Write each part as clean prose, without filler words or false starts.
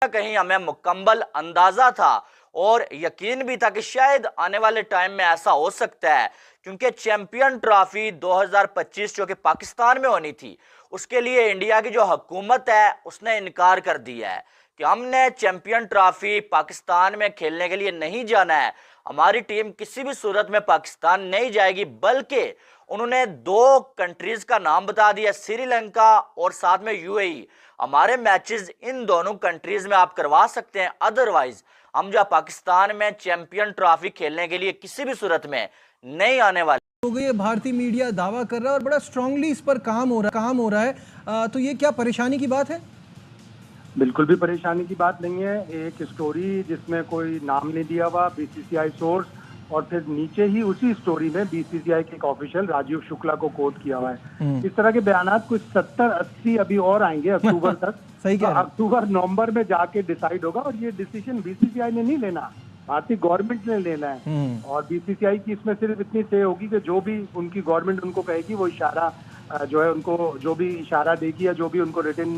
कहीं हमें मुकम्मल अंदाजा था और यकीन भी था कि शायद आने वाले टाइम में ऐसा हो सकता है, क्योंकि चैंपियन ट्रॉफी 2025 जो कि पाकिस्तान में होनी थी, उसके लिए इंडिया की जो हुकूमत है उसने इनकार कर दिया है कि हमने चैंपियन ट्रॉफी पाकिस्तान में खेलने के लिए नहीं जाना है। हमारी टीम किसी भी सूरत में पाकिस्तान नहीं जाएगी, बल्कि उन्होंने दो कंट्रीज का नाम बता दिया, श्रीलंका और साथ में यूएई। हमारे मैचेस इन दोनों कंट्रीज में आप करवा सकते हैं, अदरवाइज हम जो पाकिस्तान में चैंपियन ट्रॉफी खेलने के लिए किसी भी सूरत में नहीं आने वाले। हो गई है, भारतीय मीडिया दावा कर रहा है और बड़ा स्ट्रांगली इस पर काम हो रहा है। तो ये क्या परेशानी की बात है? बिल्कुल भी परेशानी की बात नहीं है। एक स्टोरी जिसमें कोई नाम नहीं दिया हुआ, बीसीसीआई सोर्स, और फिर नीचे ही उसी स्टोरी में बीसीसीआई के एक ऑफिशियल राजीव शुक्ला को कोट किया हुआ है। इस तरह के बयानात कुछ 70-80 अभी और आएंगे अक्टूबर तक। सही तो अक्टूबर नवंबर में जाके डिसाइड होगा, और ये डिसीजन बीसीसीआई ने नहीं लेना, भारतीय गवर्नमेंट ने लेना है। और बीसीसीआई की इसमें सिर्फ इतनी से होगी कि जो भी उनकी गवर्नमेंट उनको कहेगी वो इशारा जो है, उनको जो भी इशारा देगी या जो भी उनको रिटन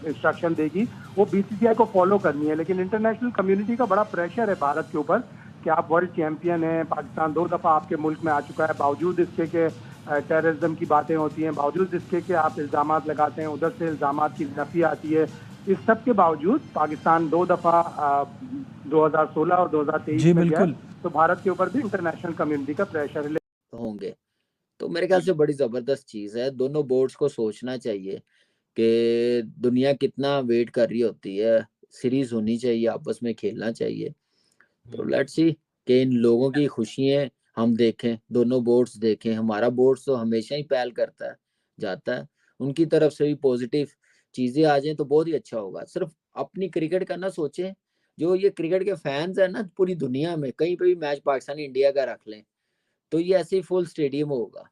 इंस्ट्रक्शन देगी वो बीसीसीआई को फॉलो करनी है। लेकिन इंटरनेशनल कम्युनिटी का बड़ा प्रेशर है भारत के ऊपर कि आप वर्ल्ड चैंपियन हैं, पाकिस्तान 2 दफा आपके मुल्क में आ चुका है, बावजूद इसके के टेररिज्म की बातें होती हैं, बावजूद इसके कि आप इल्जाम लगाते हैं, उधर से इल्जाम की नफी आती है। इस सब के बावजूद पाकिस्तान 2 दफा 2016 और 2023 में गया, तो भारत के ऊपर भी इंटरनेशनल कम्युनिटी का प्रेशर होंगे। तो मेरे ख्याल से बड़ी जबरदस्त चीज है। दोनों बोर्ड्स को सोचना चाहिए कि दुनिया कितना वेट कर रही होती है, सीरीज होनी चाहिए, आपस में खेलना चाहिए। तो लेट्स सी कि इन लोगों की खुशियां हम देखें, दोनों बोर्ड्स देखें। हमारा बोर्ड्स तो हमेशा ही पहल करता है, जाता है, उनकी तरफ से भी पॉजिटिव चीजें आ जाएं तो बहुत ही अच्छा होगा। सिर्फ अपनी क्रिकेट का ना सोचें, जो ये क्रिकेट के फैंस है ना पूरी दुनिया में, कहीं पे भी मैच पाकिस्तान इंडिया का रख लें तो ये ऐसे ही फुल स्टेडियम होगा।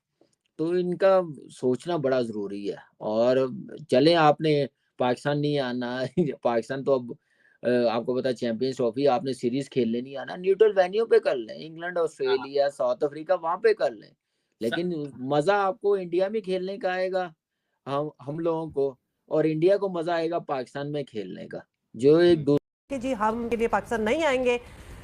तो इनका सोचना बड़ा जरूरी है। और चले आपने पाकिस्तान नहीं आना पाकिस्तान तो अब आपको पता है चैंपियंस ट्रॉफी, आपने सीरीज खेलने नहीं आना, न्यूट्रल वेन्यू पे कर लें, इंग्लैंड ऑस्ट्रेलिया साउथ अफ्रीका वहां पे कर लें। लेकिन मजा आपको इंडिया में खेलने का आएगा, हम लोगों को, और इंडिया को मजा आएगा पाकिस्तान में खेलने का। जो एक कि जी हम के लिए पाकिस्तान नहीं आएंगे,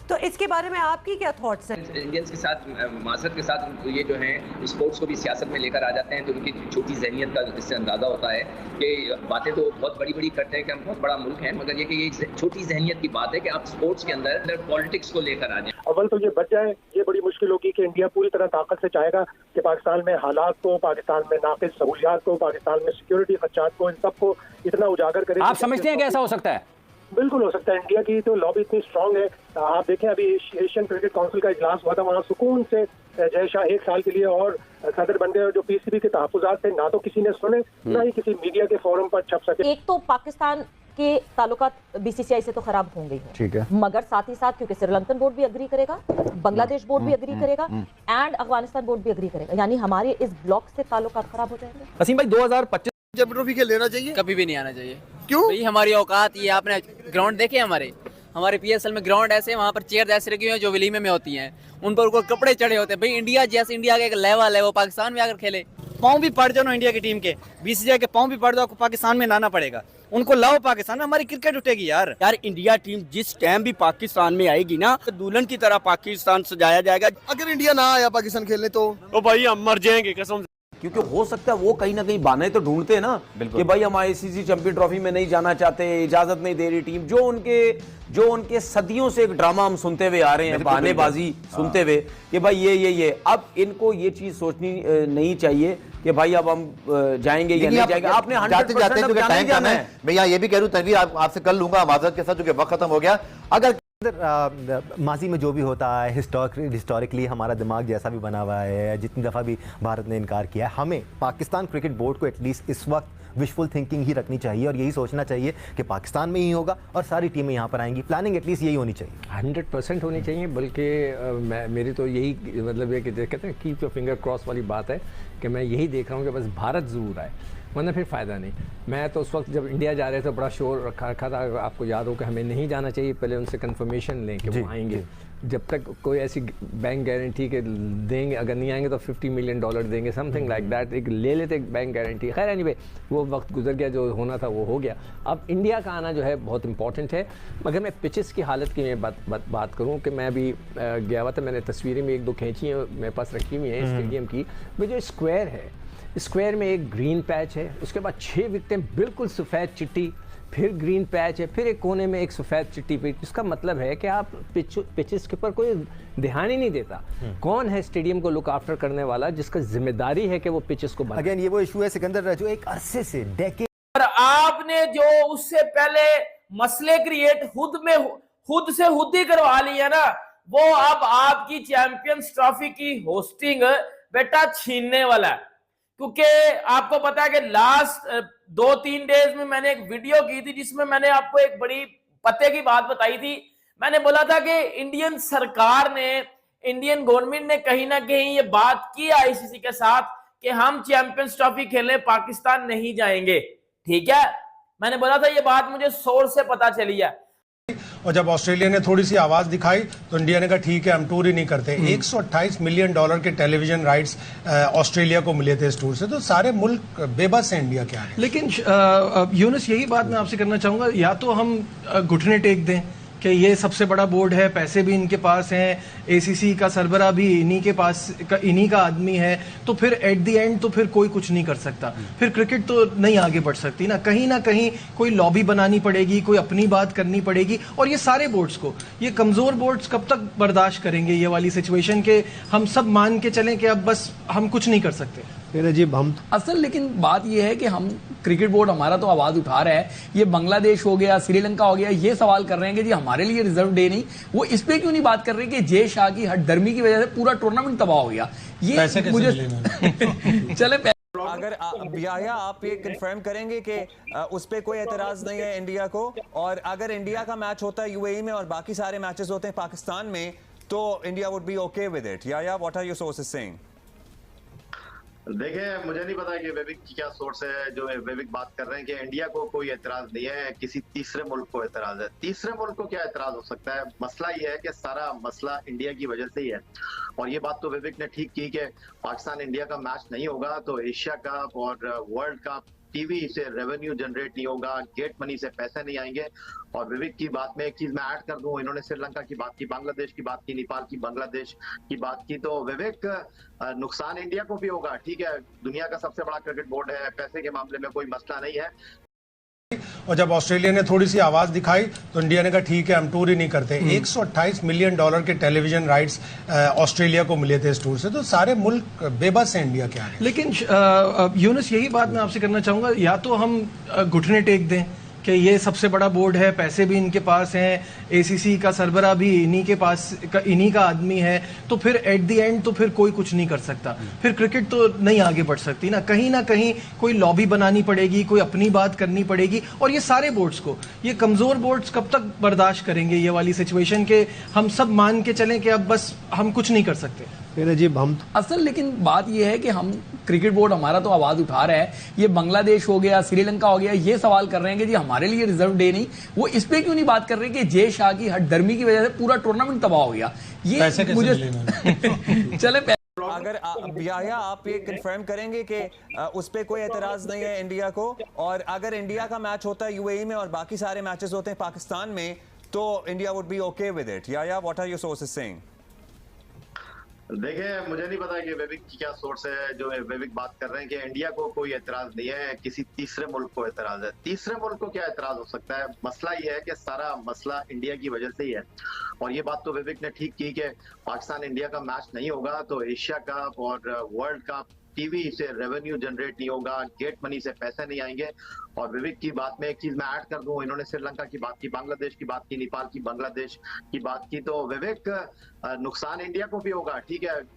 तो इसके बारे में आपकी क्या थॉट्स हैं? इंडियंस के साथ माजरत के साथ ये जो है स्पोर्ट्स को भी सियासत में लेकर आ जाते हैं, तो उनकी छोटी जहनियत का इससे अंदाजा होता है कि बातें तो बहुत बड़ी बड़ी करते हैं कि हम बहुत बड़ा मुल्क हैं, मगर ये कि ये छोटी जहनियत की बात है कि आप स्पोर्ट्स के अंदर पॉलिटिक्स को लेकर आ जाए। अव्वल तो ये बच जाए, ये बड़ी मुश्किल होगी कि इंडिया पूरी तरह ताकत से चाहेगा कि पाकिस्तान में हालात को, पाकिस्तान में नाक़िस सहूलियात को, पाकिस्तान में सिक्योरिटी खदशात को, इन सबको इतना उजागर करे। आप समझते हैं कि ऐसा हो सकता है? बिल्कुल हो सकता है। इंडिया की तो लॉबी इतनी स्ट्रांग है। आप देखें अभी एशियन क्रिकेट काउंसिल का इजलास हुआ था, वहाँ सुकून से जय शाह 1 साल के लिए और सदर बन गए। जो पीसीबी के तहफ़्फ़ुज़ात थे ना तो किसी ने सुने, ना ही किसी मीडिया के फोरम पर छप सके। एक तो पाकिस्तान के ताल्लुकात बीसीसीआई से तो खराब होंगे ही, ठीक है, मगर साथ ही साथ क्योंकि श्रीलंकन बोर्ड भी अग्री करेगा, बांग्लादेश बोर्ड भी अग्री करेगा एंड अफगानिस्तान बोर्ड भी अग्री करेगा, यानी हमारे इस ब्लॉक से ताल्लुकात खराब हो जाएंगे। वसीम भाई 2025 चैंपियन ट्रॉफी खेल लेना चाहिए? कभी भी नहीं आना चाहिए। क्यों? भाई हमारी औकात ये, आपने ग्राउंड देखे हमारे पीएसएल में ग्राउंड ऐसे, वहाँ पर चेयर ऐसे रखी हुई है जो वलीमे में होती हैं, उन पर उनको कपड़े चढ़े होते हैं। भाई इंडिया जैसे, इंडिया का एक लेवल है, वो पाकिस्तान में आकर खेले। पाँव भी पड़ जाओ ना इंडिया की टीम के, बीसीसीआई के पाँव भी पड़ जाओ, पाकिस्तान में लाना पड़ेगा उनको। लाओ पाकिस्तान में, हमारी क्रिकेट उठेगी यार। इंडिया टीम जिस टाइम भी पाकिस्तान में आएगी ना, तो दुल्हन की तरह पाकिस्तान सजाया जाएगा। अगर इंडिया ना आया पाकिस्तान खेलने तो भाई हम मर जाएंगे कसम। क्योंकि हो सकता है वो कहीं ना कहीं बहाने तो ढूंढते हैं ना कि भाई हम आईसीसी चैंपियन ट्रॉफी में नहीं जाना चाहते, इजाजत नहीं दे रही टीम। जो उनके सदियों से एक ड्रामा हम सुनते हुए आ रहे हैं, बहानेबाजी सुनते हुए कि भाई ये अब इनको ये चीज सोचनी नहीं चाहिए कि भाई अब हम जाएंगे या नहीं जाएंगे। आपने 100% टाइम जाना है। मैं यहाँ ये भी कह रहा हूँ, तनवीर आपसे कर लूंगा माजरत के साथ, जो कि वक्त खत्म हो गया। अगर माजी में जो भी होता है हिस्टोरिकली हमारा दिमाग जैसा भी बना हुआ है, जितनी दफ़ा भी भारत ने इनकार किया है, हमें पाकिस्तान क्रिकेट बोर्ड को एटलीस्ट इस वक्त विशफुल थिंकिंग ही रखनी चाहिए और यही सोचना चाहिए कि पाकिस्तान में ही होगा और सारी टीमें यहाँ पर आएंगी। प्लानिंग एटलीस्ट यही होनी चाहिए, 100% होनी चाहिए। बल्कि मेरी तो यही मतलब ये कि कहते हैं कीप योर फिंगर क्रॉस वाली बात है कि मैं यही देख रहा हूँ कि बस भारत ज़रूर आए। वरना फिर फ़ायदा नहीं। मैं तो उस वक्त जब इंडिया जा रहे थे बड़ा शोर रखा था, आपको याद हो कि हमें नहीं जाना चाहिए, पहले उनसे कंफर्मेशन लें कि वो आएंगे। जब तक कोई ऐसी बैंक गारंटी के देंगे, अगर नहीं आएंगे तो $50 मिलियन देंगे, समथिंग लाइक दैट, एक ले लेते बैंक गारंटी। खैर एनीवे वो वक्त गुजर गया, जो होना था वो हो गया। अब इंडिया का आना जो है बहुत इंपॉर्टेंट है। मगर मैं पिचेस की हालत की मैं बात करूँ कि मैं अभी गया हुआ था, मैंने तस्वीरें में 1-2 खींची हैं, मेरे पास रखी हुई हैं स्टेडियम की। वो जो स्क्वायर है, स्क्वायर में एक ग्रीन पैच है, उसके बाद 6 विकेटें बिल्कुल सफ़ेद चिट्टी, फिर ग्रीन पैच है, फिर एक कोने में एक सफ़ेद चिट्टी पिच। इसका मतलब है कि आप पिचेस के ऊपर कोई ध्यान ही नहीं देता। कौन है स्टेडियम को लुक आफ्टर करने वाला, जिसका जिम्मेदारी है कि वो पिचेस को अगेन ये वो इशू है सिकंदर, जो एक अरसे से और आपने जो उससे पहले मसले क्रिएट खुद से ही करवा लिया ना, वो अब आपकी चैंपियंस ट्रॉफी की होस्टिंग बेटा छीनने वाला है। क्योंकि आपको पता है कि लास्ट 2-3 डेज में मैंने एक वीडियो की थी जिसमें मैंने आपको एक बड़ी पते की बात बताई थी। मैंने बोला था कि इंडियन सरकार ने, इंडियन गवर्नमेंट ने कहीं ना कहीं ये बात की आईसीसी के साथ कि हम चैंपियंस ट्रॉफी खेलने पाकिस्तान नहीं जाएंगे। ठीक है, मैंने बोला था, ये बात मुझे सोर्स से पता चली है। और जब ऑस्ट्रेलिया ने थोड़ी सी आवाज दिखाई तो इंडिया ने कहा ठीक है हम टूर ही नहीं करते। $128 मिलियन के टेलीविजन राइट्स ऑस्ट्रेलिया को मिले थे इस टूर से। तो सारे मुल्क बेबस हैं इंडिया के आगे। लेकिन यूनुस यही बात मैं आपसे करना चाहूंगा, या तो हम घुटने टेक दें कि ये सबसे बड़ा बोर्ड है, पैसे भी इनके पास हैं, एसीसी का सरबरा भी इन्हीं के पास, इन्हीं का आदमी है, तो फिर एट द एंड तो फिर कोई कुछ नहीं कर सकता, फिर क्रिकेट तो नहीं आगे बढ़ सकती ना कहीं कोई लॉबी बनानी पड़ेगी, कोई अपनी बात करनी पड़ेगी। और ये सारे बोर्ड्स को, ये कमजोर बोर्ड्स कब तक बर्दाश्त करेंगे ये वाली सिचुएशन के हम सब मान के चलें कि अब बस हम कुछ नहीं कर सकते। असल लेकिन बात यह है कि हम क्रिकेट बोर्ड हमारा तो आवाज उठा रहा है, ये बांग्लादेश हो गया, श्रीलंका हो गया, ये सवाल कर रहे हैं कि जी हमारे लिए रिजर्व डे नहीं, वो इस पे क्यों नहीं बात कर रहे कि जय शाह की हठधर्मी की वजह से पूरा टूर्नामेंट तबाह हो गया। ये मुझे चले अगर याया आप ये कंफर्म करेंगे कि उस पर कोई एतराज नहीं है इंडिया को, और अगर इंडिया का मैच होता है यूएई में और बाकी सारे मैचेस होते हैं पाकिस्तान में, तो India would be okay with it. Yeah yeah what are your sources saying? देखिए, मुझे नहीं पता कि वेविक की क्या सोर्स है जो वेविक बात कर रहे हैं कि इंडिया को कोई एतराज नहीं है, किसी तीसरे मुल्क को एतराज है। तीसरे मुल्क को क्या एतराज हो सकता है? मसला ये है कि सारा मसला इंडिया की वजह से ही है। और ये बात तो वेविक ने ठीक की कि पाकिस्तान इंडिया का मैच नहीं होगा तो एशिया कप और वर्ल्ड कप टीवी से रेवेन्यू जनरेट नहीं होगा, गेट मनी से पैसे नहीं आएंगे। और विवेक की बात में एक चीज मैं ऐड कर दूं, इन्होंने श्रीलंका की बात की, बांग्लादेश की बात की, नेपाल की, बांग्लादेश की बात की, तो विवेक नुकसान इंडिया को भी होगा। ठीक है, दुनिया का सबसे बड़ा क्रिकेट बोर्ड है, पैसे के मामले में कोई मसला नहीं है। और जब ऑस्ट्रेलिया ने थोड़ी सी आवाज दिखाई तो इंडिया ने कहा ठीक है हम टूर ही नहीं करते। $128 मिलियन के टेलीविजन राइट्स ऑस्ट्रेलिया को मिले थे इस टूर से। तो सारे मुल्क बेबस हैं इंडिया के आगे। लेकिन यूनुस यही बात मैं आपसे करना चाहूंगा, या तो हम घुटने टेक दें कि ये सबसे बड़ा बोर्ड है, पैसे भी इनके पास हैं, एसीसी का सरबरा भी इन्हीं के पास, इन्हीं का आदमी है, तो फिर एट द एंड तो फिर कोई कुछ नहीं कर सकता, फिर क्रिकेट तो नहीं आगे बढ़ सकती ना कहीं कोई लॉबी बनानी पड़ेगी, कोई अपनी बात करनी पड़ेगी। और ये सारे बोर्ड्स को, ये कमजोर बोर्ड्स कब तक बर्दाश्त करेंगे ये वाली सिचुएशन के हम सब मान के चलें कि अब बस हम कुछ नहीं कर सकते। असल लेकिन बात यह है कि हम क्रिकेट बोर्ड हमारा तो आवाज उठा रहा है, ये बांग्लादेश हो गया, श्रीलंका हो गया, ये सवाल कर रहे हैं कि जी हमारे लिए रिजर्व डे नहीं, वो इस पे क्यों नहीं बात कर रहे कि जय शाह की हठधर्मी की वजह से पूरा टूर्नामेंट तबाह हो गया। ये मुझे चले अगर याया आप ये कंफर्म करेंगे कि उस पर कोई एतराज नहीं है इंडिया को, और अगर इंडिया का मैच होता है यूएई में और बाकी सारे मैचेस होते हैं पाकिस्तान में, तो India would be okay with it. Yeah yeah what are your sources saying? देखिए, मुझे नहीं पता कि वेविक की क्या सोर्स है जो वेविक बात कर रहे हैं कि इंडिया को कोई एतराज नहीं है, किसी तीसरे मुल्क को एतराज है। तीसरे मुल्क को क्या एतराज हो सकता है? मसला ये है कि सारा मसला इंडिया की वजह से ही है। और ये बात तो वेविक ने ठीक की कि पाकिस्तान इंडिया का मैच नहीं होगा तो एशिया कप और वर्ल्ड कप टीवी से रेवेन्यू जनरेट नहीं होगा, गेट मनी से पैसे नहीं आएंगे। और विवेक की बात में एक चीज मैं ऐड कर दूं, इन्होंने श्रीलंका की बात की, बांग्लादेश की बात की, नेपाल की, बांग्लादेश की बात की, तो विवेक नुकसान इंडिया को भी होगा। ठीक है,